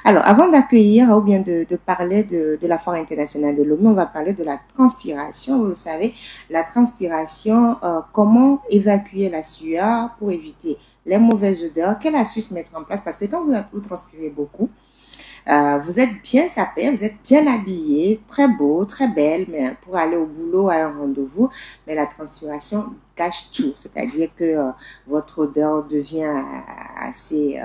Alors, avant d'accueillir ou bien de parler de la Foire internationale de l'ONU, on va parler de la transpiration. Vous le savez, la transpiration, comment évacuer la sueur pour éviter les mauvaises odeurs. Quelle astuce mettre en place? Parce que quand vous transpirez beaucoup, vous êtes bien sapé, vous êtes bien habillé, très beau, très belle, mais pour aller au boulot, à un rendez-vous, mais la transpiration gâche tout. C'est-à-dire que votre odeur devient assez,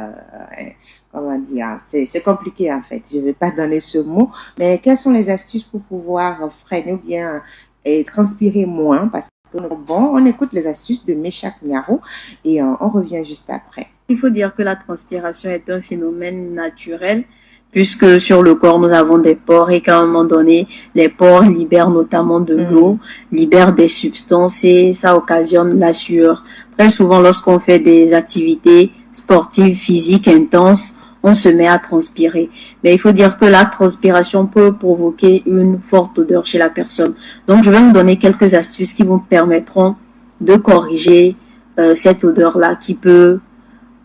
comment dire, c'est compliqué en fait. Je ne vais pas donner ce mot, mais quelles sont les astuces pour pouvoir freiner ou bien et transpirer moins? Parce que bon, on écoute les astuces de Meshach Nyaro et on revient juste après. Il faut dire que la transpiration est un phénomène naturel puisque sur le corps, nous avons des pores et qu'à un moment donné, les pores libèrent notamment de l'eau, libèrent des substances et ça occasionne la sueur. Très souvent, lorsqu'on fait des activités sportives, physiques, intenses, on se met à transpirer. Mais il faut dire que la transpiration peut provoquer une forte odeur chez la personne. Donc, je vais vous donner quelques astuces qui vous permettront de corriger cette odeur-là qui peut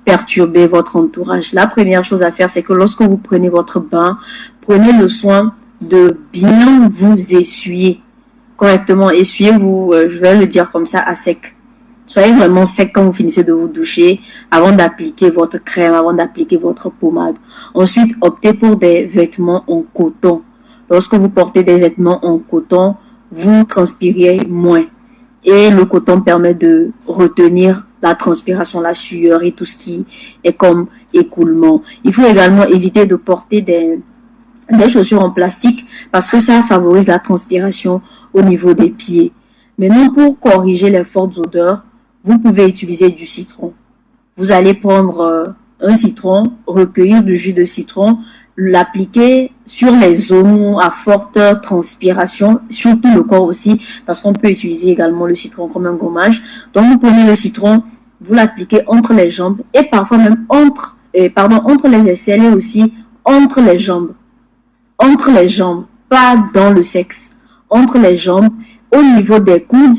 perturber votre entourage. La première chose à faire, c'est que lorsque vous prenez votre bain, prenez le soin de bien vous essuyer correctement. Essuyez-vous, je vais le dire comme ça, à sec. Soyez vraiment sec quand vous finissez de vous doucher, avant d'appliquer votre crème, avant d'appliquer votre pommade. Ensuite, optez pour des vêtements en coton. Lorsque vous portez des vêtements en coton, vous transpirez moins. Et le coton permet de retenir la transpiration, la sueur et tout ce qui est comme écoulement. Il faut également éviter de porter des chaussures en plastique parce que ça favorise la transpiration au niveau des pieds. Maintenant, pour corriger les fortes odeurs, vous pouvez utiliser du citron. Vous allez prendre un citron, recueillir du jus de citron, l'appliquer sur les zones à forte transpiration, surtout le corps aussi, parce qu'on peut utiliser également le citron comme un gommage. Donc, vous prenez le citron, vous l'appliquez entre les jambes et parfois même entre les aisselles et aussi entre les jambes. Entre les jambes, pas dans le sexe. Entre les jambes, au niveau des coudes,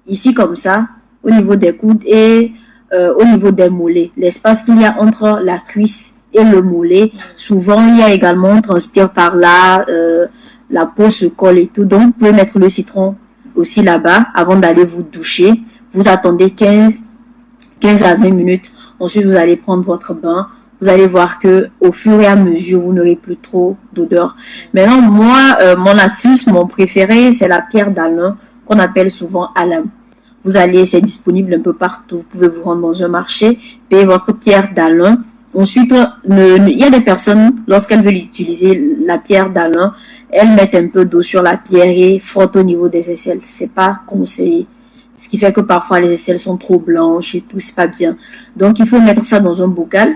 ici comme ça, au niveau des coudes et au niveau des mollets. L'espace qu'il y a entre la cuisse et le mollet, souvent il y a également, on transpire par là, la peau se colle et tout. Donc, vous pouvez mettre le citron aussi là-bas avant d'aller vous doucher. Vous attendez 15 à 20 minutes. Ensuite, vous allez prendre votre bain. Vous allez voir que au fur et à mesure, vous n'aurez plus trop d'odeur. Maintenant, moi, mon astuce, mon préféré, c'est la pierre d'Alain, qu'on appelle souvent Alam. Vous allez, c'est disponible un peu partout. Vous pouvez vous rendre dans un marché, payer votre pierre d'Alain. Ensuite, il y a des personnes, lorsqu'elles veulent utiliser la pierre d'Alain, elles mettent un peu d'eau sur la pierre et frottent au niveau des aisselles. C'est pas conseillé. Ce qui fait que parfois les aisselles sont trop blanches et tout, c'est pas bien. Donc, il faut mettre ça dans un bocal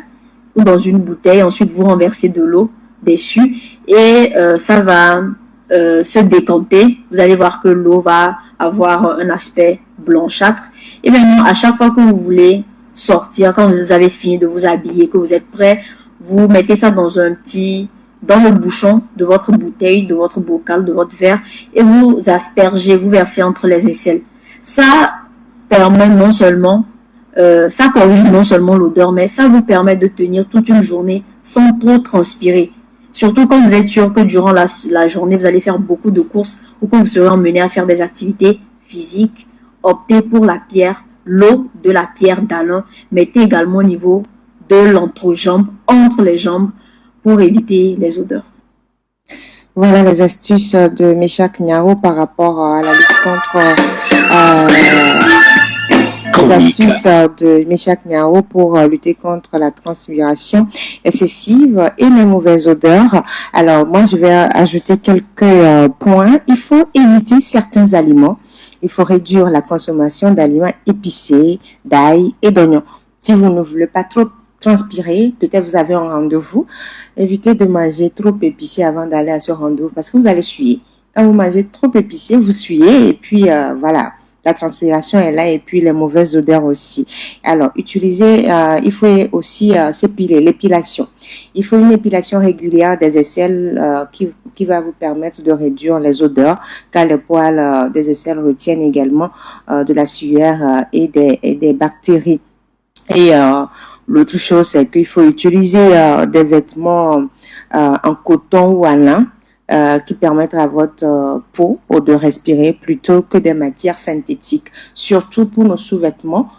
ou dans une bouteille. Ensuite, vous renversez de l'eau dessus et ça va se décanter. Vous allez voir que l'eau va avoir un aspect blanchâtre. Et maintenant, à chaque fois que vous voulez sortir, quand vous avez fini de vous habiller, que vous êtes prêt, vous mettez ça dans le bouchon de votre bouteille, de votre bocal, de votre verre et vous aspergez, vous versez entre les aisselles. Ça permet non seulement, ça corrige non seulement l'odeur, mais ça vous permet de tenir toute une journée sans trop transpirer. Surtout quand vous êtes sûr que durant la journée, vous allez faire beaucoup de courses ou que vous serez emmené à faire des activités physiques. Optez pour la pierre, l'eau de la pierre d'Alain. Mettez également au niveau de l'entrejambe, entre les jambes, pour éviter les odeurs. Voilà les astuces de Meshach Nyaro par rapport à la lutte contre les astuces de Meshach Nyaro pour lutter contre la transpiration excessive et les mauvaises odeurs. Alors moi je vais ajouter quelques points. Il faut éviter certains aliments. Il faut réduire la consommation d'aliments épicés, d'ail et d'oignons. Si vous ne voulez pas trop transpirer, peut-être vous avez un rendez-vous, évitez de manger trop épicé avant d'aller à ce rendez-vous parce que vous allez suer. Quand vous mangez trop épicé, vous suyez et puis voilà, la transpiration est là et puis les mauvaises odeurs aussi. Alors, il faut aussi s'épiler, l'épilation. Il faut une épilation régulière des aisselles qui va vous permettre de réduire les odeurs car les poils des aisselles retiennent également de la sueur et des bactéries. Et l'autre chose, c'est qu'il faut utiliser des vêtements en coton ou en lin qui permettent à votre peau de respirer plutôt que des matières synthétiques. Surtout pour nos sous-vêtements,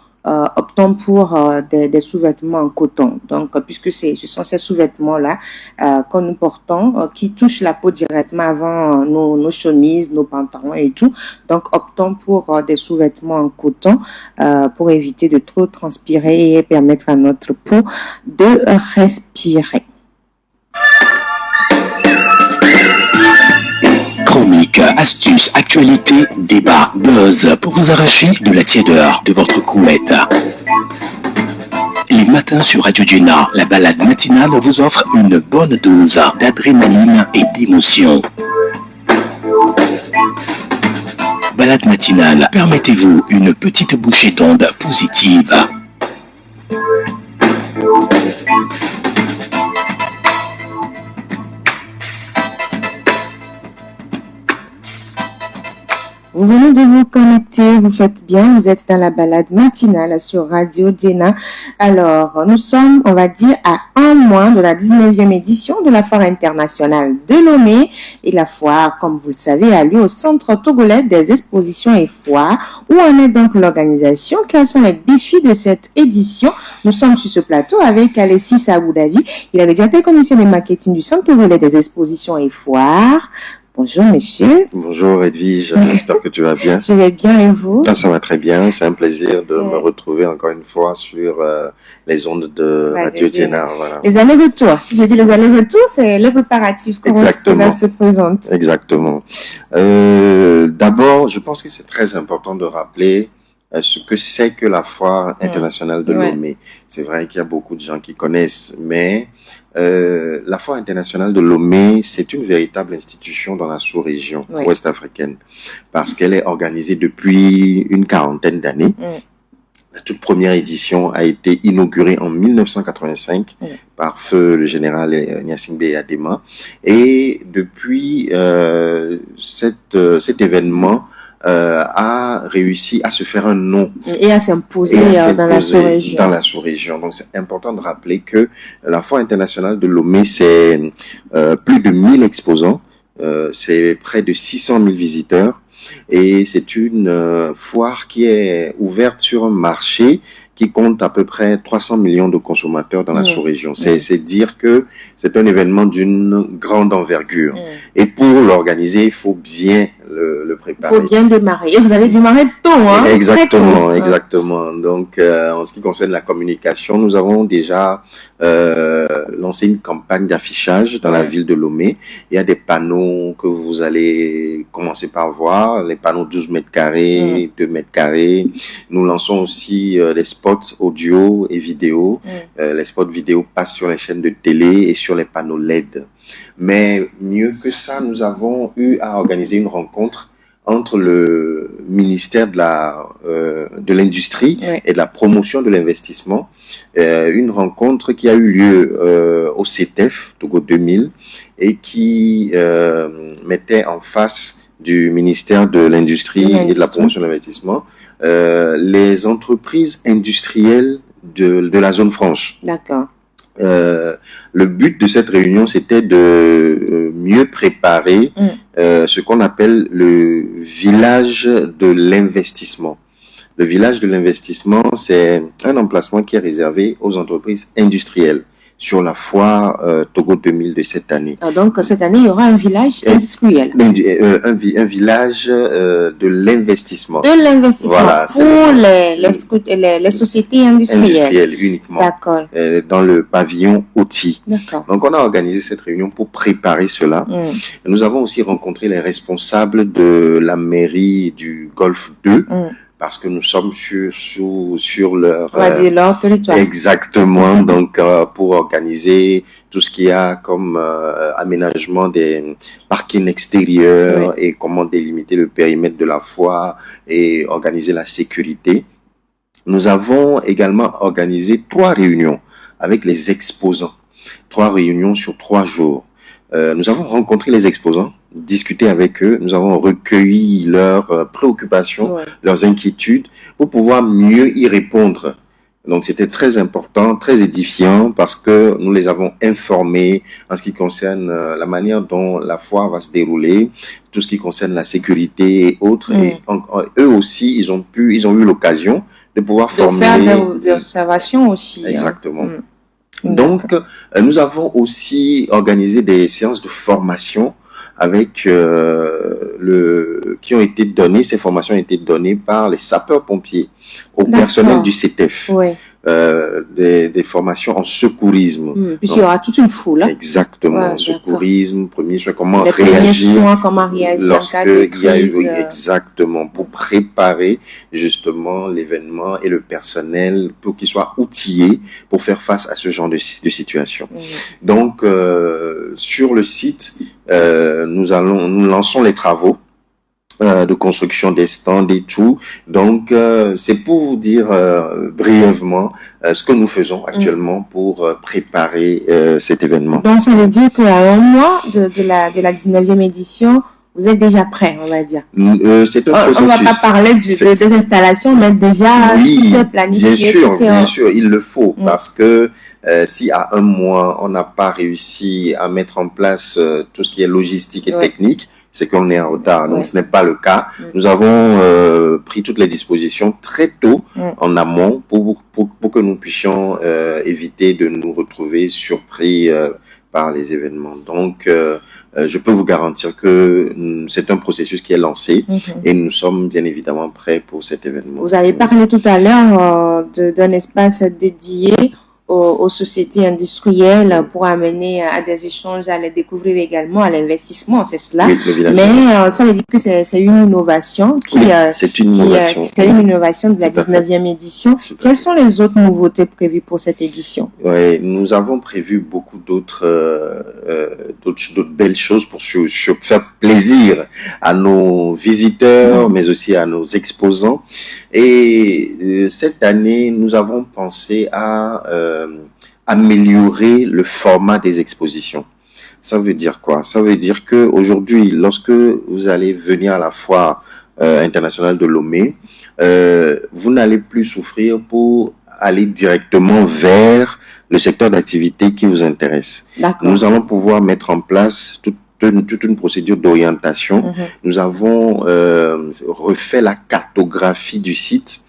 optons pour des sous-vêtements en coton. Donc, puisque ce sont ces sous-vêtements-là que nous portons qui touchent la peau directement avant nos chemises, nos pantalons et tout. Donc, optons pour des sous-vêtements en coton pour éviter de trop transpirer et permettre à notre peau de respirer. Chronique, astuces, actualité, débat, buzz pour vous arracher de la tiédeur de votre couette. Les matins sur Radio Djena, la balade matinale vous offre une bonne dose d'adrénaline et d'émotion. Balade matinale, permettez-vous une petite bouchée d'ondes positive. Vous venez de vous connecter, vous faites bien, vous êtes dans la balade matinale sur Radio Djena. Alors, nous sommes, on va dire, à un mois de la 19e édition de la Foire internationale de Lomé. Et la foire, comme vous le savez, a lieu au Centre togolais des expositions et foires. Où en est donc l'organisation? Quels sont les défis de cette édition? Nous sommes sur ce plateau avec Alexis Aboudavi. Il est le directeur commercial et marketing du Centre togolais des expositions et foires. Bonjour, monsieur. Bonjour, Edwige. J'espère que tu vas bien. Je vais bien et vous? Ça va très bien. C'est un plaisir de me retrouver encore une fois sur les ondes de Radio Djena. Voilà. Les allers-retours. Si je dis les allers-retours, c'est le préparatif. Comment cela se présente? Exactement. D'abord, je pense que c'est très important de rappeler ce que c'est que la Foire internationale de Lomé. C'est vrai qu'il y a beaucoup de gens qui connaissent, mais la Foire internationale de Lomé, c'est une véritable institution dans la sous-région ouest africaine, parce qu'elle est organisée depuis une quarantaine d'années. La toute première édition a été inaugurée en 1985 par feu le général Gnassingbé Eyadema, et depuis cet événement a réussi à se faire un nom et à s'imposer dans la sous-région. Dans la sous-région. Donc c'est important de rappeler que la Foire internationale de Lomé, c'est plus de 1000 exposants, c'est près de 600 000 visiteurs, et c'est une foire qui est ouverte sur un marché qui compte à peu près 300 millions de consommateurs dans la sous-région. C'est dire que c'est un événement d'une grande envergure. Et pour l'organiser, il faut bien le préparer. Il faut bien démarrer. Et vous avez démarré tôt, hein? Exactement, exactement. Donc, en ce qui concerne la communication, nous avons déjà lancé une campagne d'affichage dans la ville de Lomé. Il y a des panneaux que vous allez commencer par voir, les panneaux 12 mètres carrés, 2 mètres carrés. Nous lançons aussi des spots audio et vidéo. Les spots vidéo passent sur les chaînes de télé et sur les panneaux LED. Mais mieux que ça, nous avons eu à organiser une rencontre entre le ministère de l'Industrie et de la promotion de l'investissement, une rencontre qui a eu lieu au CETEF, Togo 2000, et qui mettait en face du ministère de l'Industrie et de la promotion de l'investissement les entreprises industrielles de la zone franche. D'accord. Le but de cette réunion, c'était de mieux préparer ce qu'on appelle le village de l'investissement. Le village de l'investissement, c'est un emplacement qui est réservé aux entreprises industrielles sur la foire Togo 2000 de cette année. Donc, cette année, il y aura un village industriel. Un village de l'investissement. De l'investissement, voilà, pour les sociétés industrielles. Industrielles uniquement. D'accord. Dans le pavillon outil. D'accord. Donc, on a organisé cette réunion pour préparer cela. Nous avons aussi rencontré les responsables de la mairie du Golfe 2. Parce que nous sommes sur leur... On va dire leur territoire. Exactement. Donc, pour organiser tout ce qu'il y a comme aménagement des parkings extérieurs et comment délimiter le périmètre de la foire et organiser la sécurité. Nous avons également organisé 3 réunions avec les exposants. 3 réunions sur 3 jours. Nous avons rencontré les exposants, discuté avec eux, nous avons recueilli leurs préoccupations, leurs inquiétudes, pour pouvoir mieux y répondre. Donc, c'était très important, très édifiant parce que nous les avons informés en ce qui concerne la manière dont la foire va se dérouler, tout ce qui concerne la sécurité et autres. Et eux aussi, ils ont eu l'occasion de pouvoir formuler des observations aussi. Exactement. Donc, nous avons aussi organisé des séances de formation avec qui ont été données. Ces formations ont été données par les sapeurs-pompiers au personnel du CETEF. Oui. Des formations en secourisme. Puisqu'il y aura toute une foule. Hein? Exactement. Secourisme, premiers soins, comment les réagir. Soins, comment réagir lorsqu'il y a eu, exactement, pour préparer justement l'événement et le personnel pour qu'ils soient outillés pour faire face à ce genre de situation. Donc, sur le site, nous lançons les travaux de construction des stands et tout. Donc, c'est pour vous dire brièvement ce que nous faisons actuellement pour préparer cet événement. Donc, ça veut dire qu'à un mois de la 19e édition, vous êtes déjà prêt, on va dire. C'est un processus. On va pas parler des installations, mais déjà tout est planifié. Bien sûr, il le faut parce que si à un mois on n'a pas réussi à mettre en place tout ce qui est logistique et technique, c'est qu'on est en retard. Donc ce n'est pas le cas. Nous avons pris toutes les dispositions très tôt en amont pour que nous puissions éviter de nous retrouver surpris par les événements. Donc, je peux vous garantir que c'est un processus qui est lancé et nous sommes bien évidemment prêts pour cet événement. Vous avez parlé tout à l'heure d'un espace dédié aux sociétés industrielles pour amener à des échanges, à les découvrir également, à l'investissement, c'est cela. Oui, mais ça veut dire que c'est une innovation c'est une innovation. C'est une innovation de la 19e édition. Quelles sont les autres nouveautés prévues pour cette édition? Oui, nous avons prévu beaucoup d'autres belles choses pour faire plaisir à nos visiteurs, mais aussi à nos exposants. Et cette année, nous avons pensé à améliorer le format des expositions. Ça veut dire quoi? Ça veut dire que aujourd'hui, lorsque vous allez venir à la foire internationale de Lomé, vous n'allez plus souffrir pour aller directement vers le secteur d'activité qui vous intéresse. Nous allons pouvoir mettre en place toute une procédure d'orientation. Nous avons refait la cartographie du site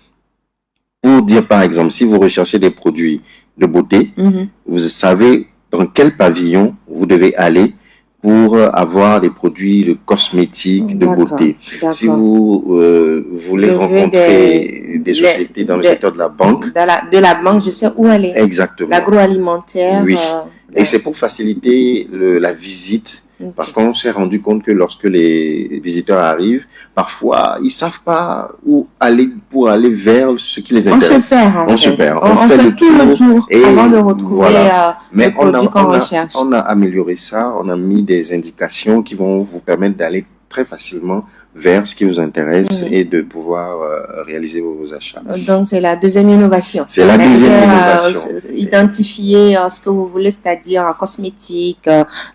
pour dire, par exemple, si vous recherchez des produits de beauté, vous savez dans quel pavillon vous devez aller pour avoir des produits de cosmétiques, de beauté. Si vous voulez rencontrer des sociétés dans le secteur de la banque. De la banque, je sais où elle est. Exactement. L'agroalimentaire. Oui. Et c'est pour faciliter la visite. Parce qu'on s'est rendu compte que lorsque les visiteurs arrivent, parfois, ils savent pas où aller pour aller vers ce qui les intéresse. On se perd. On fait tout le tour avant de retrouver mais le produit qu'on recherche. On a amélioré ça. On a mis des indications qui vont vous permettre d'aller très facilement vers ce qui vous intéresse et de pouvoir réaliser vos achats. Donc, c'est la deuxième innovation. C'est la deuxième innovation. Identifier ce que vous voulez, c'est-à-dire cosmétique,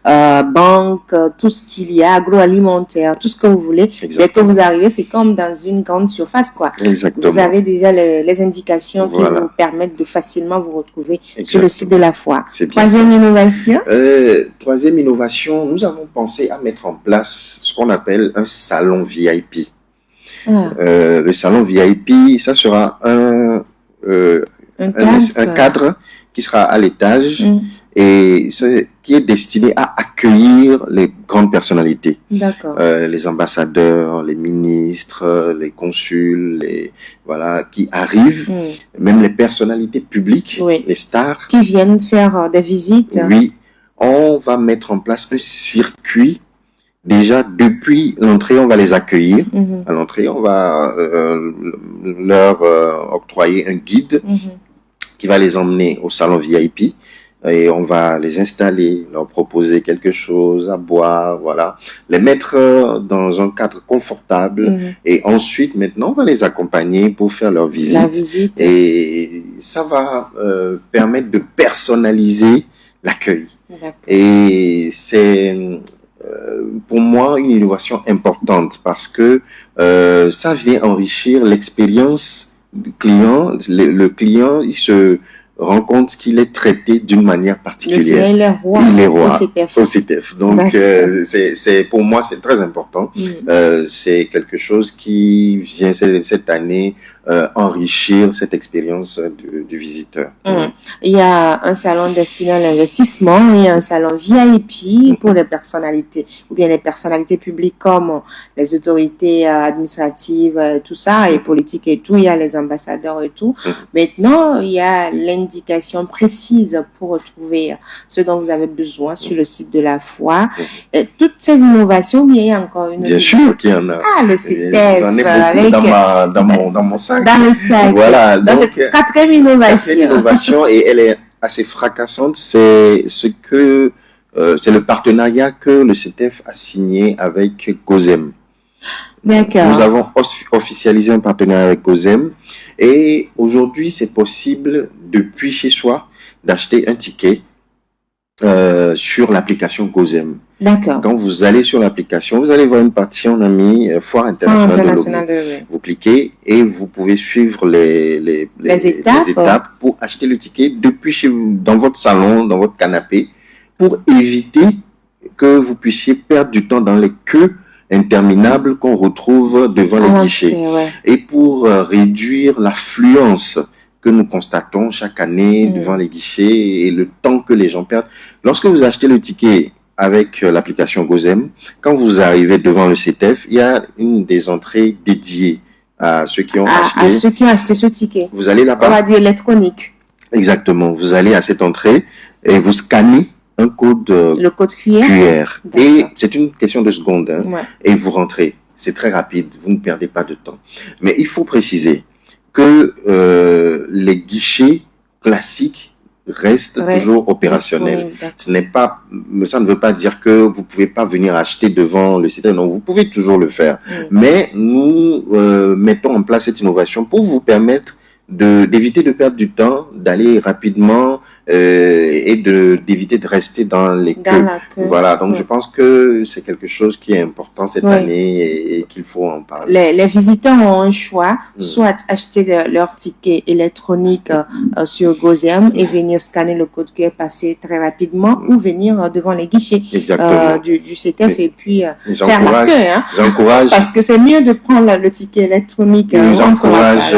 banque, tout ce qu'il y a, agroalimentaire, tout ce que vous voulez. Exactement. Dès que vous arrivez, c'est comme dans une grande surface, quoi. Exactement. Vous avez déjà les indications qui vous permettent de facilement vous retrouver sur le site de la foire. Troisième innovation. Troisième innovation, nous avons pensé à mettre en place ce qu'on appelle un salon VIP. Le salon VIP, ça sera un cadre qui sera à l'étage et qui est destiné à accueillir les grandes personnalités. Les ambassadeurs, les ministres, les consuls, qui arrivent, même les personnalités publiques, les stars. Qui viennent faire des visites. Oui, on va mettre en place un circuit. Déjà, depuis l'entrée, on va les accueillir. À l'entrée, on va leur octroyer un guide qui va les emmener au salon VIP. Et on va les installer, leur proposer quelque chose à boire, les mettre dans un cadre confortable. Et ensuite, maintenant, on va les accompagner pour faire leur visite. La visite. Et ça va permettre de personnaliser l'accueil. Et c'est pour moi une innovation importante parce que ça vient enrichir l'expérience le client, il se rend compte qu'il est traité d'une manière particulière. Il est roi. Il est roi au CTF. Donc, pour moi, c'est très important. C'est quelque chose qui vient cette année enrichir cette expérience du visiteur. Il y a un salon destiné à l'investissement, il y a un salon VIP pour les personnalités, ou bien les personnalités publiques comme les autorités administratives, tout ça, et politiques et tout. Il y a les ambassadeurs et tout. Maintenant, il y a l'indication précise pour retrouver ce dont vous avez besoin sur le site de la foire. Toutes ces innovations, il y a encore une. Bien sûr qu'il y en a. Ah, le CTF. J'en ai beaucoup dans mon sac. Dans le sac. Voilà. Dans cette quatrième innovation. Et elle est assez fracassante. C'est c'est le partenariat que le CTF a signé avec GOSEM. D'accord. Nous avons officialisé un partenariat avec GOSEM et aujourd'hui, c'est possible depuis chez soi d'acheter un ticket sur l'application GOSEM. D'accord. Quand vous allez sur l'application, vous allez voir une partie, on a mis Foire internationale de Lomé. Vous cliquez et vous pouvez suivre les étapes pour acheter le ticket depuis chez vous, dans votre salon, dans votre canapé, pour éviter que vous puissiez perdre du temps dans les queues interminables qu'on retrouve devant les guichets. Et pour réduire l'affluence que nous constatons chaque année devant les guichets et le temps que les gens perdent. Lorsque vous achetez le ticket avec l'application GOSEM, quand vous arrivez devant le CTF, il y a une des entrées dédiées à ceux qui ont acheté. À ceux qui ont acheté ce ticket. Vous allez là-bas. On va dire électronique. Exactement. Vous allez à cette entrée et vous scannez un code, le code QR. Et c'est une question de secondes. Et vous rentrez. C'est très rapide. Vous ne perdez pas de temps. Mais il faut préciser que les guichets classiques restent toujours opérationnels. Ça ne veut pas dire que vous pouvez pas venir acheter devant le site. Non, vous pouvez toujours le faire. Mais nous mettons en place cette innovation pour vous permettre d'éviter de perdre du temps, d'aller rapidement et d'éviter de rester dans les queues. Voilà, donc je pense que c'est quelque chose qui est important cette année et qu'il faut en parler. Les visiteurs ont un choix, soit acheter leur ticket électronique sur GOSEM et venir scanner le code QR, passer très rapidement, ou venir devant les guichets du CTF et puis faire la queue. J'encourage. Parce que c'est mieux de prendre le ticket électronique. J'encourage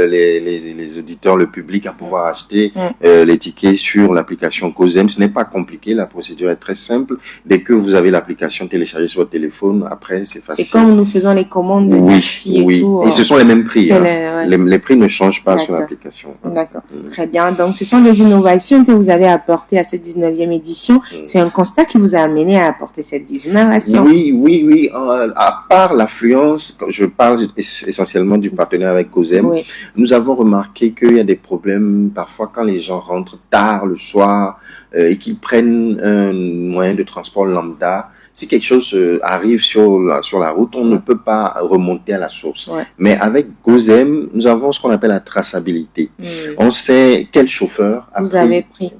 les auditeurs, le public à pouvoir acheter les tickets sur l'application GOSEM. Ce n'est pas compliqué, la procédure est très simple. Dès que vous avez l'application téléchargée sur votre téléphone, après c'est facile. C'est comme nous faisons les commandes de taxi et tout. Et ce sont les mêmes prix. Les prix ne changent pas sur l'application. D'accord, très bien. Donc ce sont des innovations que vous avez apportées à cette 19e édition. C'est un constat qui vous a amené à apporter cette innovation. Oui. À part l'affluence, je parle essentiellement du partenariat avec GOSEM, nous avons remarqué qu'il y a des problèmes parfois quand les gens rentrent tard le soir et qu'ils prennent un moyen de transport lambda. Si quelque chose arrive sur la route, on ne peut pas remonter à la source. Mais avec GOSEM, nous avons ce qu'on appelle la traçabilité. On sait quel chauffeur vous avez pris.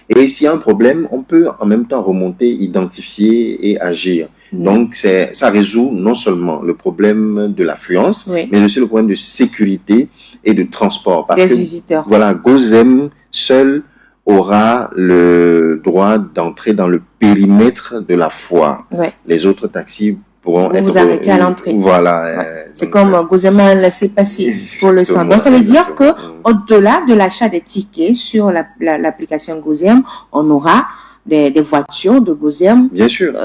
Et s'il y a un problème, on peut en même temps remonter, identifier et agir. Donc, ça résout non seulement le problème de l'affluence, mais aussi le problème de sécurité et de transport. Des visiteurs. Voilà, GOSEM seul aura le droit d'entrer dans le périmètre de la foire. Les autres taxis pourront être... Vous arrêtez à l'entrée. Voilà. C'est comme GOSEM a laissé passer pour le centre. Donc, ça veut dire que au-delà de l'achat des tickets sur l'application GOSEM, on aura des voitures de GOSEM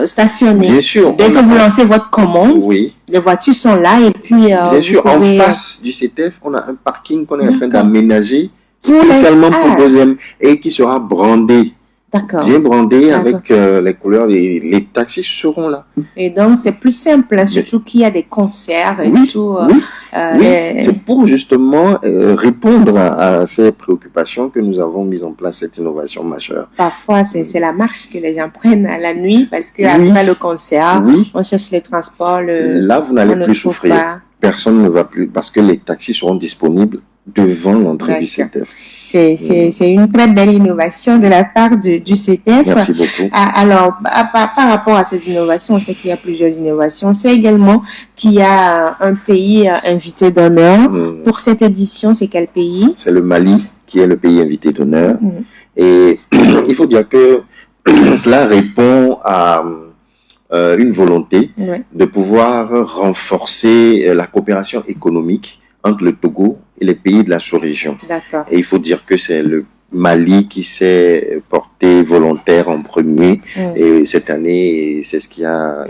stationnées. Bien sûr. Dès que vous lancez votre commande, les voitures sont là et puis... Bien sûr, en face du CTF, on a un parking qu'on est en train d'aménager spécialement pour GOSEM et qui sera brandé. Bien brandé avec les couleurs, les taxis seront là. Et donc, c'est plus simple, surtout qu'il y a des concerts et tout. C'est pour justement répondre à ces préoccupations que nous avons mis en place cette innovation majeure. Parfois, c'est la marche que les gens prennent à la nuit parce qu'après le concert, on cherche les transports. Là, vous n'allez plus souffrir. Personne ne va plus parce que les taxis seront disponibles devant l'entrée du CTF. C'est une très belle innovation de la part du CETEF. Merci beaucoup. Alors, par rapport à ces innovations, on sait qu'il y a plusieurs innovations. C'est également qu'il y a un pays invité d'honneur. Pour cette édition, c'est quel pays? C'est le Mali qui est le pays invité d'honneur. Et il faut dire que cela répond à une volonté de pouvoir renforcer la coopération économique entre le Togo et les pays de la sous-région. D'accord. Et il faut dire que c'est le Mali qui s'est porté volontaire en premier et cette année, c'est ce qui a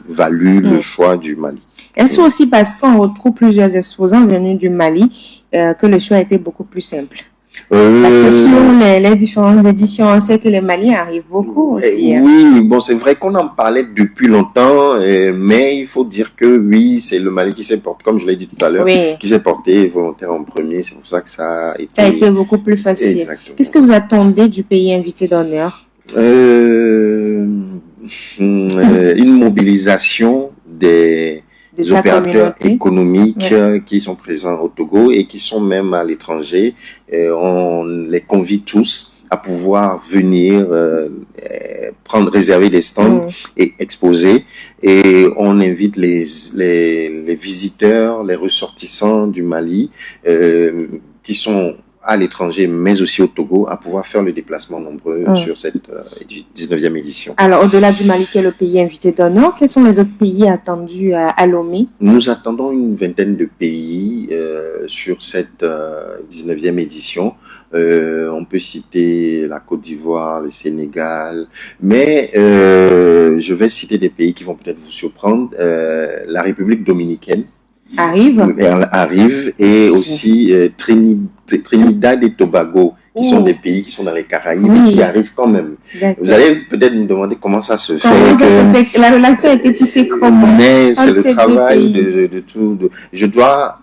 valu le choix du Mali. Est-ce aussi parce qu'on retrouve plusieurs exposants venus du Mali que le choix a été beaucoup plus simple? Parce que sur les différentes éditions, on sait que les Maliens arrivent beaucoup aussi. Oui, bon, c'est vrai qu'on en parlait depuis longtemps, mais il faut dire que oui, c'est le Mali qui s'est porté, comme je l'ai dit tout à l'heure, qui s'est porté volontaire en premier. C'est pour ça que ça a été... Ça a été beaucoup plus facile. Qu'est-ce que vous attendez du pays invité d'honneur? Une mobilisation des opérateurs économiques qui sont présents au Togo et qui sont même à l'étranger. On les convie tous à pouvoir venir réserver des stands et exposer. Et on invite les visiteurs, les ressortissants du Mali qui sont à l'étranger, mais aussi au Togo, à pouvoir faire le déplacement nombreux sur cette 19e édition. Alors, au-delà du Mali, qui est le pays invité d'honneur, quels sont les autres pays attendus à Lomé? Nous attendons une vingtaine de pays sur cette 19e édition. On peut citer la Côte d'Ivoire, le Sénégal, mais je vais citer des pays qui vont peut-être vous surprendre. La République dominicaine arrive et aussi Trinidad et Tobago, qui sont des pays qui sont dans les Caraïbes et qui arrivent quand même. Vous allez peut-être me demander comment ça se fait. Comment ça se fait? La relation a été tissée comment? Mais c'est le travail de tout. Je dois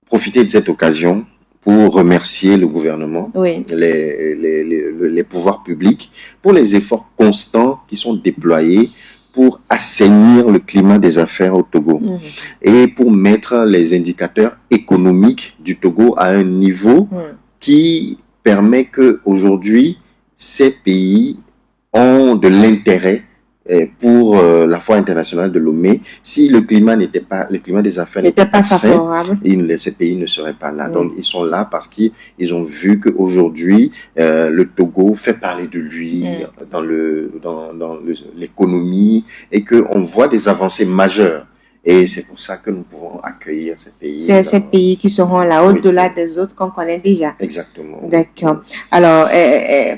profiter de cette occasion pour remercier le gouvernement, les pouvoirs publics, pour les efforts constants qui sont déployés pour assainir le climat des affaires au Togo et pour mettre les indicateurs économiques du Togo à un niveau qui permet que aujourd'hui ces pays ont de l'intérêt pour la Foire internationale de Lomé. Si le climat des affaires n'était pas favorable, ces pays ne seraient pas là. Donc ils sont là parce qu'ils ont vu qu'aujourd'hui le Togo fait parler de lui dans l'économie et qu'on voit des avancées majeures. Et c'est pour ça que nous pouvons accueillir ces pays. C'est ces pays qui seront là au-delà des autres qu'on connaît déjà. Exactement. D'accord. Alors,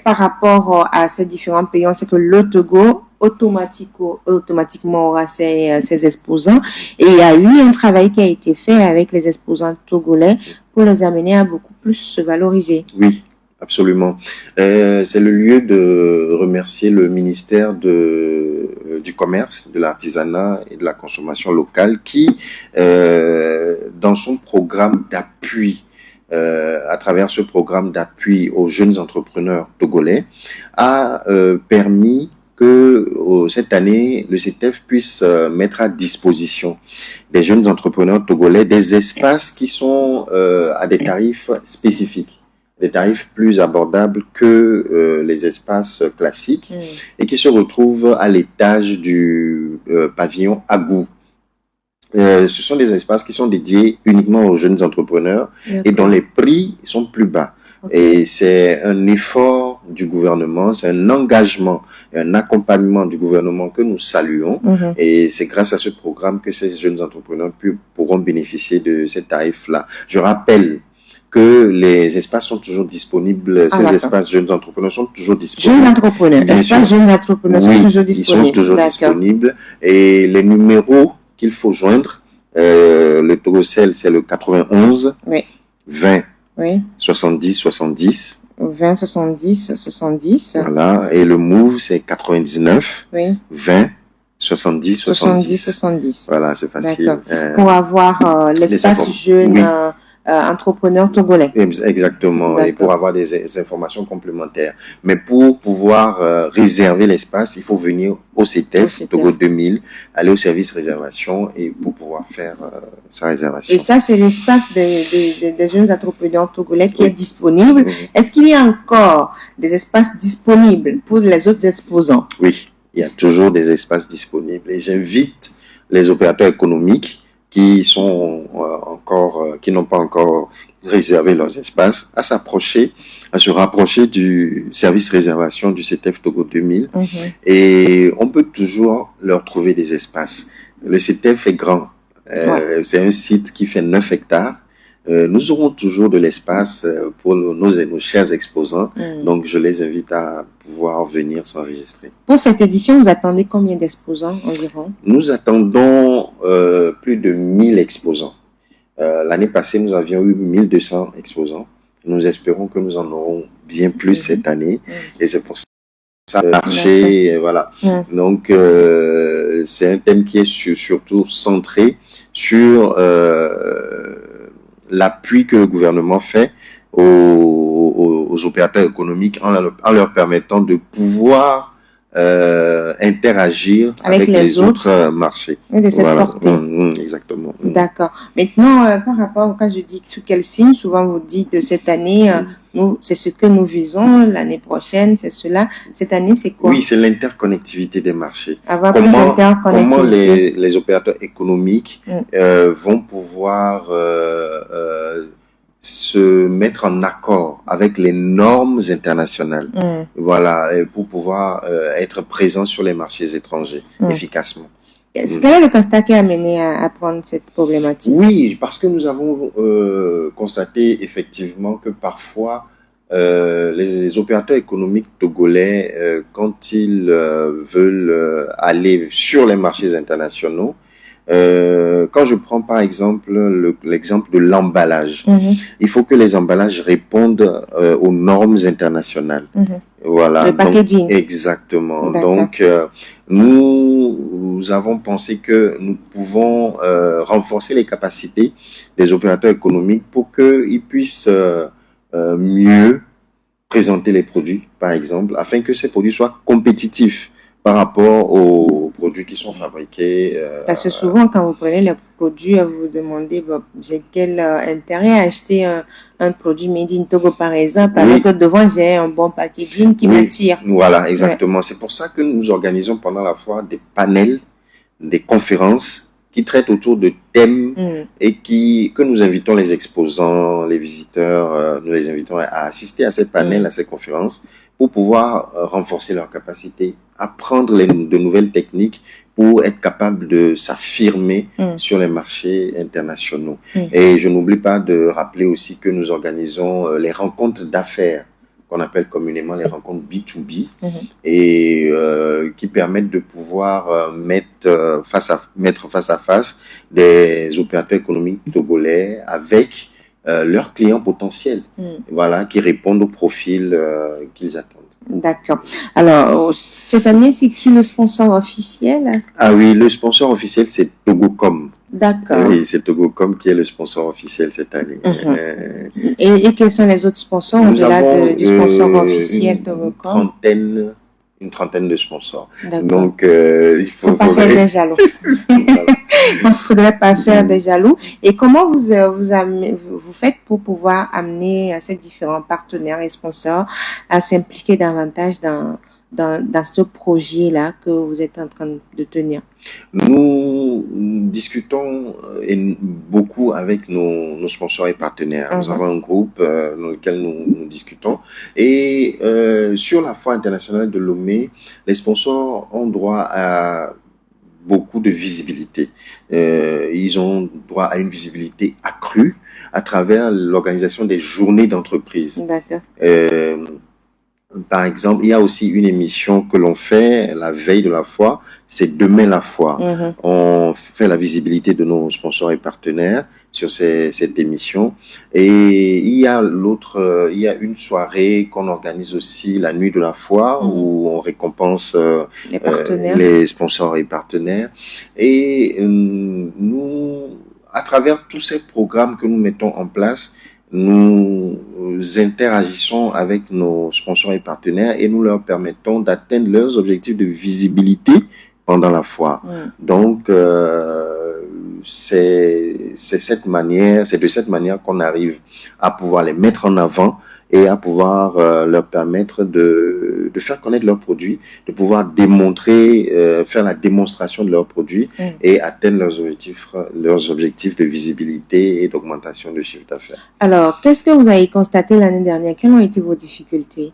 par rapport à ces différents pays, on sait que le Togo automatiquement aura ses exposants. Et il y a eu un travail qui a été fait avec les exposants togolais pour les amener à beaucoup plus se valoriser. Oui. Absolument. C'est le lieu de remercier le ministère du Commerce, de l'Artisanat et de la Consommation locale qui, dans son programme d'appui, à travers ce programme d'appui aux jeunes entrepreneurs togolais, a permis que cette année, le CETEF puisse mettre à disposition des jeunes entrepreneurs togolais des espaces qui sont à des tarifs spécifiques, des tarifs plus abordables que les espaces classiques et qui se retrouvent à l'étage du pavillon Agou. Ce sont des espaces qui sont dédiés uniquement aux jeunes entrepreneurs et dont les prix sont plus bas. Et c'est un effort du gouvernement, c'est un engagement, un accompagnement du gouvernement que nous saluons. Et c'est grâce à ce programme que ces jeunes entrepreneurs pourront bénéficier de ces tarifs-là. Je rappelle que les espaces sont toujours disponibles, ces espaces jeunes entrepreneurs sont toujours disponibles. Jeunes entrepreneurs, espaces jeunes entrepreneurs sont toujours disponibles. Ils sont toujours disponibles. Et les numéros qu'il faut joindre, le Togocel, c'est le 91 20 70 70. 20 70 70. Voilà. Et le Move, c'est 99 20 70 70. 70. Voilà, c'est facile. Pour avoir l'espace jeune entrepreneurs togolais. Exactement, et pour avoir des informations complémentaires. Mais pour pouvoir réserver l'espace, il faut venir au CETEF, Togo 2000, aller au service réservation et pour pouvoir faire sa réservation. Et ça, c'est l'espace des jeunes entrepreneurs togolais qui est disponible. Est-ce qu'il y a encore des espaces disponibles pour les autres exposants? Oui, il y a toujours des espaces disponibles et j'invite les opérateurs économiques qui sont qui n'ont pas encore réservé leurs espaces à s'approcher, à se rapprocher du service réservation du CETEF Togo 2000 et on peut toujours leur trouver des espaces. Le CETEF est grand, c'est un site qui fait 9 hectares. Nous aurons toujours de l'espace pour nos chers exposants, donc je les invite à pouvoir venir s'enregistrer. Pour cette édition, vous attendez combien d'exposants environ? Nous attendons plus de 1000 exposants. L'année passée, nous avions eu 1200 exposants. Nous espérons que nous en aurons bien plus cette année, et c'est pour ça le marché, voilà. Donc, c'est un thème qui est surtout centré sur l'appui que le gouvernement fait aux opérateurs économiques en leur permettant de pouvoir interagir avec les autres marchés. Et de s'exporter. Voilà. Exactement. D'accord. Maintenant, par rapport, quand je dis sous quel signe, souvent vous dites cette année, nous, c'est ce que nous visons, l'année prochaine, c'est cela. Cette année, c'est quoi? Oui, c'est l'interconnectivité des marchés. Avoir plus d'interconnectivité. Comment les opérateurs économiques vont pouvoir se mettre en accord avec les normes internationales, voilà, pour pouvoir être présents sur les marchés étrangers efficacement. Est-ce quel est le constat qui a amené à prendre cette problématique? Oui, parce que nous avons constaté effectivement que parfois les opérateurs économiques togolais, quand ils veulent aller sur les marchés internationaux, quand je prends par exemple l'exemple de l'emballage, il faut que les emballages répondent aux normes internationales. Voilà. Le packaging. Donc, exactement. Donc, nous avons pensé que nous pouvons renforcer les capacités des opérateurs économiques pour qu'ils puissent mieux présenter les produits, par exemple, afin que ces produits soient compétitifs par rapport aux produits qui sont fabriqués. Parce que souvent, quand vous prenez les produits, vous vous demandez, j'ai quel intérêt à acheter un produit made in Togo, par exemple, alors que devant, j'ai un bon packaging qui m'attire. Voilà, exactement. C'est pour ça que nous organisons pendant la foire des panels, des conférences qui traitent autour de thèmes et que nous invitons les exposants, les visiteurs, nous les invitons à assister à ces panels, à ces conférences, pour pouvoir renforcer leurs capacités, apprendre de nouvelles techniques pour être capable de s'affirmer sur les marchés internationaux. Et je n'oublie pas de rappeler aussi que nous organisons les rencontres d'affaires, qu'on appelle communément les rencontres B2B, et qui permettent de pouvoir mettre face à face des opérateurs économiques togolais avec leurs clients potentiels, voilà, qui répondent au profil qu'ils attendent. D'accord. Alors, cette année, c'est qui le sponsor officiel? Ah oui, le sponsor officiel, c'est Togocom. D'accord. Oui, c'est Togocom qui est le sponsor officiel cette année. Et quels sont les autres sponsors au-delà du sponsor officiel Togocom? Une trentaine de sponsors. Donc, il faut pas faire des jaloux. Il ne faudrait pas faire des jaloux. Et comment vous faites pour pouvoir amener ces différents partenaires et sponsors à s'impliquer davantage dans ce projet-là que vous êtes en train de tenir? Nous discutons beaucoup avec nos sponsors et partenaires. Nous avons un groupe dans lequel nous discutons. Et sur la foire internationale de Lomé, les sponsors ont droit à beaucoup de visibilité. Ils ont droit à une visibilité accrue à travers l'organisation des journées d'entreprise. D'accord. Par exemple, il y a aussi une émission que l'on fait la veille de la foire, c'est Demain la foire. On fait la visibilité de nos sponsors et partenaires sur cette émission. Et il y a une soirée qu'on organise aussi la nuit de la foire où on récompense les sponsors et partenaires. Et nous, à travers tous ces programmes que nous mettons en place, nous interagissons avec nos sponsors et partenaires et nous leur permettons d'atteindre leurs objectifs de visibilité pendant la foire. Donc, c'est de cette manière qu'on arrive à pouvoir les mettre en avant et à pouvoir leur permettre de faire connaître leurs produits, de pouvoir démontrer, faire la démonstration de leurs produits et atteindre leurs objectifs de visibilité et d'augmentation de chiffre d'affaires. Alors, qu'est-ce que vous avez constaté l'année dernière? Quelles ont été vos difficultés?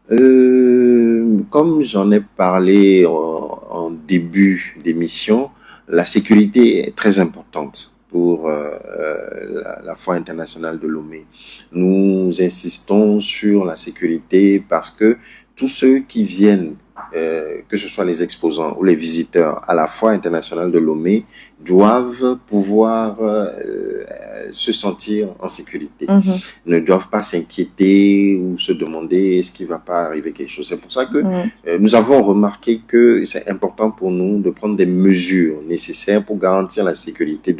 Comme j'en ai parlé en début d'émission, la sécurité est très importante pour la Foire internationale de Lomé. Nous insistons sur la sécurité parce que tous ceux qui viennent, que ce soit les exposants ou les visiteurs à la Foire internationale de Lomé, doivent pouvoir se sentir en sécurité. Ne doivent pas s'inquiéter ou se demander est-ce qu'il ne va pas arriver quelque chose. C'est pour ça que nous avons remarqué que c'est important pour nous de prendre des mesures nécessaires pour garantir la sécurité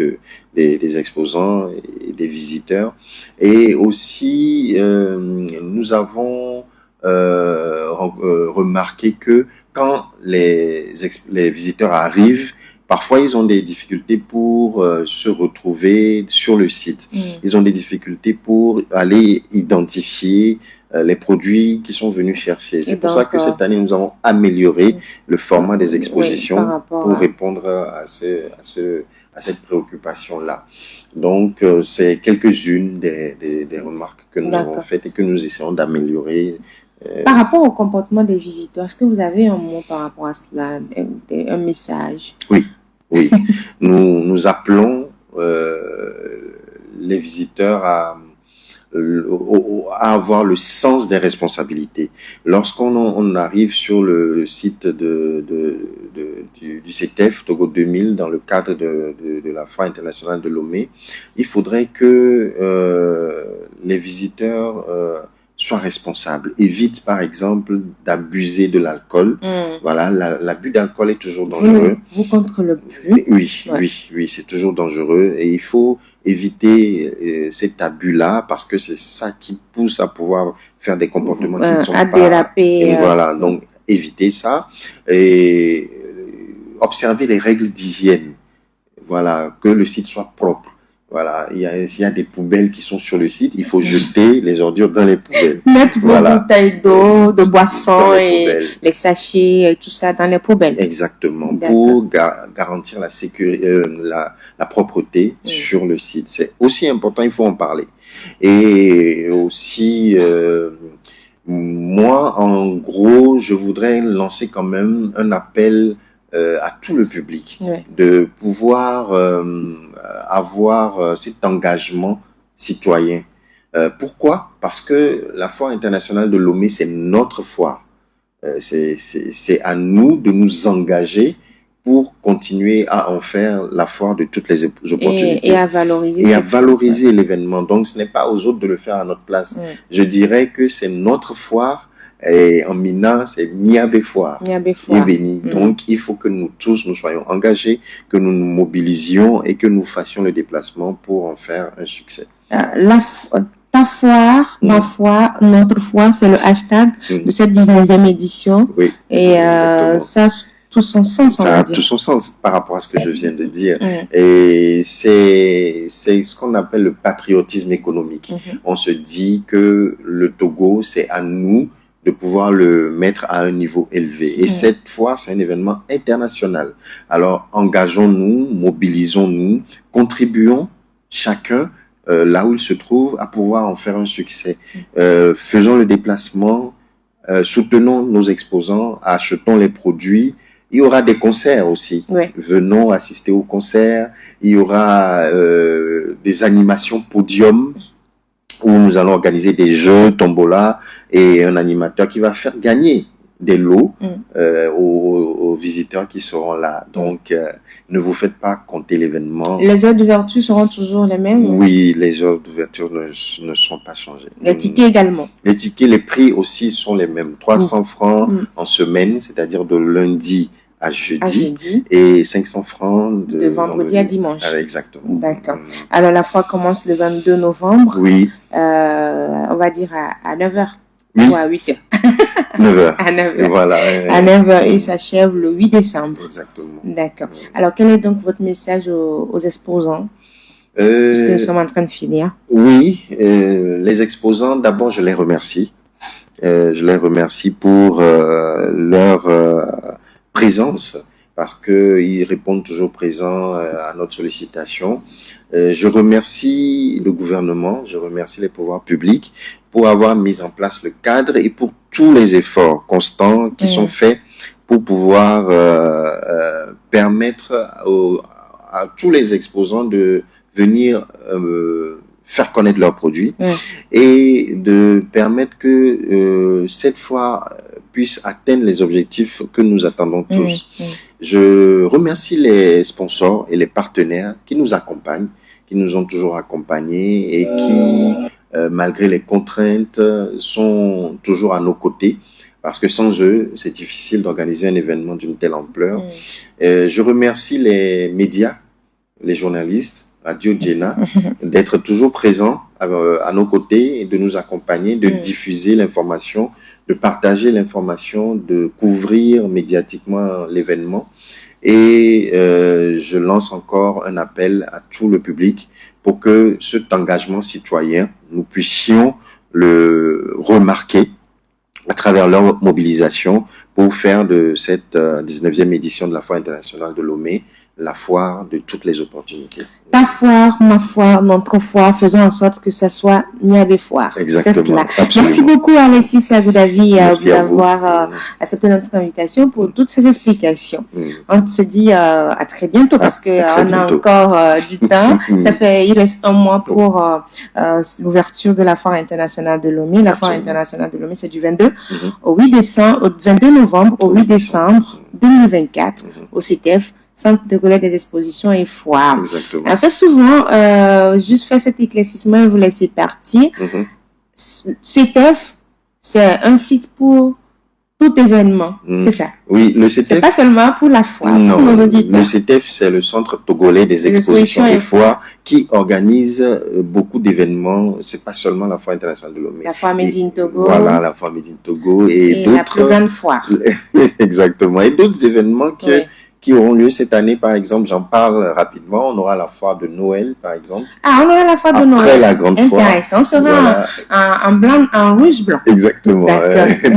des exposants et des visiteurs. Et aussi, nous avons remarqué que quand les visiteurs arrivent, parfois ils ont des difficultés pour se retrouver sur le site. Ils ont des difficultés pour aller identifier les produits qu'ils sont venus chercher. C'est pour ça que cette année, nous avons amélioré le format des expositions pour répondre à cette préoccupation-là. Donc, c'est quelques-unes des remarques que nous avons faites et que nous essayons d'améliorer. Par rapport au comportement des visiteurs, est-ce que vous avez un mot par rapport à cela, un message? Oui. Nous appelons les visiteurs à avoir le sens des responsabilités. Lorsqu'on arrive sur le site du CETEF Togo 2000 dans le cadre de la Foire internationale de Lomé, il faudrait que les visiteurs soient responsables. Évite, par exemple, d'abuser de l'alcool. Voilà, l'abus d'alcool est toujours dangereux. Vous contre le but? Oui, c'est toujours dangereux et il faut éviter cet abus-là parce que c'est ça qui pousse à pouvoir faire des comportements qui ne sont pas... déraper. Et voilà, donc éviter ça et observer les règles d'hygiène. Voilà, que le site soit propre. Voilà, il y a des poubelles qui sont sur le site, il faut jeter les ordures dans les poubelles. Mettre vos bouteilles d'eau, de boissons et les sachets et tout ça dans les poubelles. Exactement, pour garantir la sécurité, la propreté sur le site. C'est aussi important, il faut en parler. Et aussi, moi, en gros, je voudrais lancer quand même un appel à tout le public de pouvoir avoir cet engagement citoyen. Pourquoi? Parce que la Foire internationale de Lomé, c'est notre foire. C'est à nous de nous engager pour continuer à en faire la foire de toutes les opportunités. Et à valoriser l'événement. Donc, ce n'est pas aux autres de le faire à notre place. Je dirais que c'est notre foire. Et en Mina, c'est Niabé Foire. Donc, il faut que nous tous, nous soyons engagés, que nous nous mobilisions et que nous fassions le déplacement pour en faire un succès. Ta foire, ma foire, notre foire, c'est le hashtag de cette 19e édition. Et ça a tout son sens, on va dire. Ça a tout son sens par rapport à ce que je viens de dire. Et c'est ce qu'on appelle le patriotisme économique. On se dit que le Togo, c'est à nous de pouvoir le mettre à un niveau élevé. Et cette fois, c'est un événement international. Alors, engageons-nous, mobilisons-nous, contribuons chacun là où il se trouve à pouvoir en faire un succès. Faisons le déplacement, soutenons nos exposants, achetons les produits. Il y aura des concerts aussi. Venons assister aux concerts. Il y aura des animations podium où nous allons organiser des jeux, tombola, et un animateur qui va faire gagner des lots aux visiteurs qui seront là. Donc, ne vous faites pas compter l'événement. Les heures d'ouverture seront toujours les mêmes? Oui, les heures d'ouverture ne sont pas changées. Les tickets également? Les tickets, les prix aussi sont les mêmes. 300 francs en semaine, c'est-à-dire de lundi à À jeudi jeudi, et 500 francs de vendredi à dimanche. Ah, exactement. D'accord. Alors, la foire commence le 22 novembre, Oui, on va dire à 9h oui, ou à 8h. 9h. À Et 9h. voilà. À 9h et s'achève le 8 décembre. Exactement. D'accord. Alors, quel est donc votre message aux exposants, puisque nous sommes en train de finir? Oui, les exposants, d'abord, je les remercie. Je les remercie pour leur présence parce qu'ils répondent toujours présents à notre sollicitation. Je remercie le gouvernement, je remercie les pouvoirs publics pour avoir mis en place le cadre et pour tous les efforts constants qui sont faits pour pouvoir permettre à tous les exposants de venir faire connaître leurs produits et de permettre que cette fois puisse atteindre les objectifs que nous attendons tous. Je remercie les sponsors et les partenaires qui nous accompagnent, qui nous ont toujours accompagnés et qui, malgré les contraintes, sont toujours à nos côtés. Parce que sans eux, c'est difficile d'organiser un événement d'une telle ampleur. Je remercie les médias, les journalistes, Radio Djena, d'être toujours présents à nos côtés et de nous accompagner, de diffuser l'information, de partager l'information, de couvrir médiatiquement l'événement. Et je lance encore un appel à tout le public pour que cet engagement citoyen, nous puissions le remarquer à travers leur mobilisation pour faire de cette 19e édition de la Foire internationale de Lomé la foire de toutes les opportunités. Ta foire, ma foire, notre foire, faisons en sorte que ça soit Niabé Foire. Exactement. Merci beaucoup Alexis Sagoudavi d'avoir accepté notre invitation pour toutes ces explications. On se dit à très bientôt parce que on a encore du temps. Il reste un mois pour l'ouverture de la Foire internationale de Lomé. La Foire internationale de Lomé, c'est du 22 au 8 décembre, au 22 novembre au 8 décembre 2024 au CTF. Centre de relais des expositions et foires. Exactement. En fait, souvent, juste faire cet éclaircissement et vous laisser partir. CTF, c'est un site pour tout événement. C'est ça. Oui, le CTF. C'est pas seulement pour la foire. Non, pour nos auditeurs. le CTF, c'est le Centre togolais des expositions et foires qui organise beaucoup d'événements. C'est pas seulement la Foire internationale de Lomé. La Foire Made in Togo. Voilà, la Foire Made in Togo et d'autres. La plus grande foire. Exactement. Et d'autres événements qui auront lieu cette année, par exemple, j'en parle rapidement. On aura la foire de Noël, par exemple. Ah, on aura la foire de Noël. Après la grande foire. Intéressant. On sera en blanc, en rouge blanc. Exactement.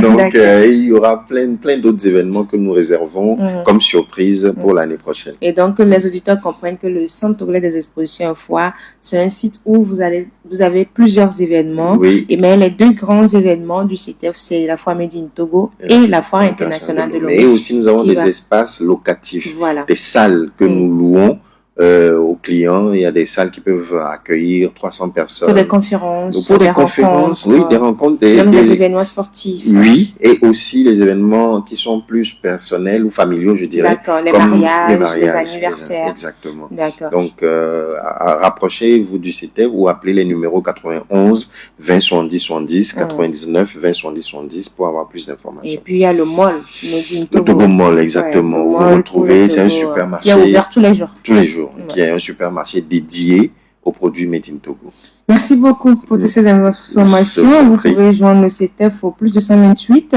Donc, il y aura plein d'autres événements que nous réservons comme surprise pour l'année prochaine. Et donc, que les auditeurs comprennent que le Centre togolais des expositions et foires, c'est un site où vous avez plusieurs événements. Et mais les deux grands événements du CTF, c'est la foire Made in Togo et la foire internationale de Lomé. Et aussi, nous avons des espaces locatifs. Voilà. Des salles que nous louons aux clients. Il y a des salles qui peuvent accueillir 300 personnes. Pour des conférences. Pour des conférences, oui, des rencontres. Des événements sportifs. Oui, et aussi les événements qui sont plus personnels ou familiaux, je dirais. D'accord, les mariages, les anniversaires. Exactement. D'accord. Donc, rapprochez-vous du CTF ou appelez les numéros 91 20 70 70, 99 20 70 70 pour avoir plus d'informations. Et puis, il y a le mall, Made in Togo. Le Togo Mall, exactement. Où vous retrouvez, c'est un supermarché. Qui est ouvert tous les jours. Tous les jours. Qui est un supermarché dédié aux produits Made in Togo. Merci beaucoup pour toutes ces informations. Vous pouvez joindre le CTF au plus de 128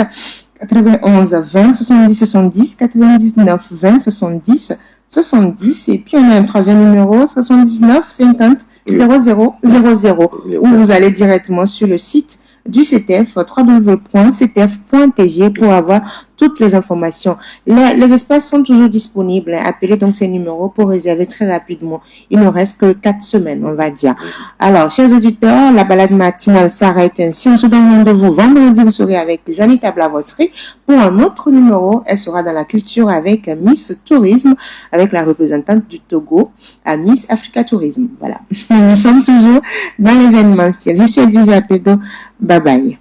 91 20 70 70 99 20 70 70 et puis on a un troisième numéro 79 50 00 00 où vous allez directement sur le site du CTF, www.ctf.tg pour avoir toutes les informations. Les espaces sont toujours disponibles. Appelez donc ces numéros pour réserver très rapidement. Il ne reste que 4 semaines, on va dire. Alors, chers auditeurs, la balade matinale s'arrête ainsi. On se donne rendez-vous vendredi. Vous serez avec Janita Blavatry pour un autre numéro. Elle sera dans la culture avec Miss Tourisme, avec la représentante du Togo à Miss Africa Tourisme. Voilà. Nous sommes toujours dans l'événementiel. Je suis Edouza Pedo. Bye bye.